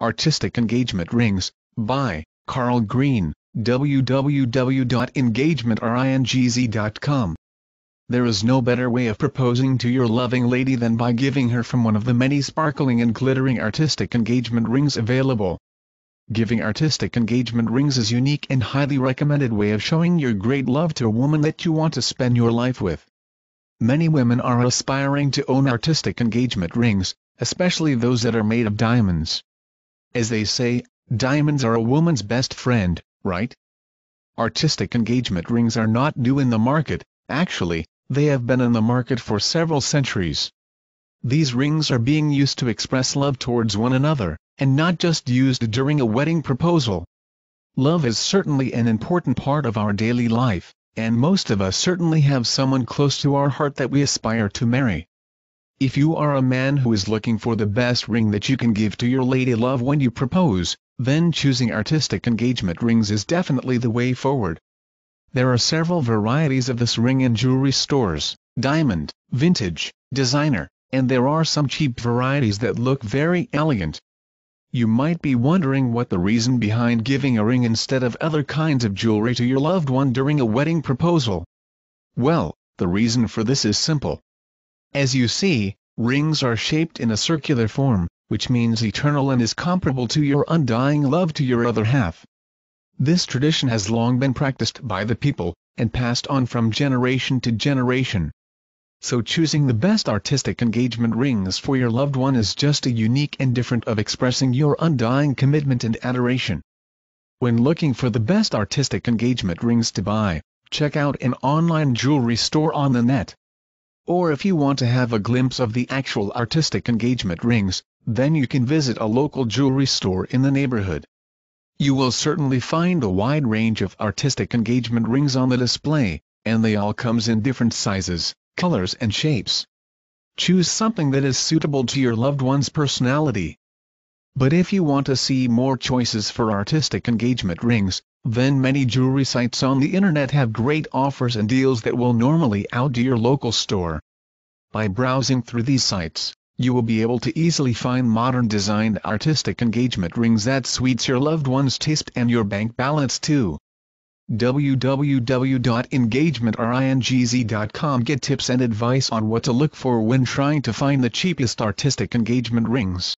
Artistic Engagement Rings, by Carl Green, www.engagementringz.com. There is no better way of proposing to your loving lady than by giving her from one of the many sparkling and glittering artistic engagement rings available. Giving artistic engagement rings is a unique and highly recommended way of showing your great love to a woman that you want to spend your life with. Many women are aspiring to own artistic engagement rings, especially those that are made of diamonds. As they say, diamonds are a woman's best friend, right? Artistic engagement rings are not new in the market. Actually, they have been in the market for several centuries. These rings are being used to express love towards one another, and not just used during a wedding proposal. Love is certainly an important part of our daily life, and most of us certainly have someone close to our heart that we aspire to marry. If you are a man who is looking for the best ring that you can give to your lady love when you propose, then choosing artistic engagement rings is definitely the way forward. There are several varieties of this ring in jewelry stores: diamond, vintage, designer, and there are some cheap varieties that look very elegant. You might be wondering what the reason behind giving a ring instead of other kinds of jewelry to your loved one during a wedding proposal. Well, the reason for this is simple. As you see, rings are shaped in a circular form, which means eternal and is comparable to your undying love to your other half. This tradition has long been practiced by the people, and passed on from generation to generation. So choosing the best artistic engagement rings for your loved one is just a unique and different way of expressing your undying commitment and adoration. When looking for the best artistic engagement rings to buy, check out an online jewelry store on the net. Or if you want to have a glimpse of the actual artistic engagement rings, then you can visit a local jewelry store in the neighborhood. You will certainly find a wide range of artistic engagement rings on the display, and they all come in different sizes, colors and shapes. Choose something that is suitable to your loved one's personality. But if you want to see more choices for artistic engagement rings, then many jewelry sites on the internet have great offers and deals that will normally outdo your local store. By browsing through these sites, you will be able to easily find modern designed artistic engagement rings that suits your loved one's taste and your bank balance too. www.engagementringz.com. Get tips and advice on what to look for when trying to find the cheapest artistic engagement rings.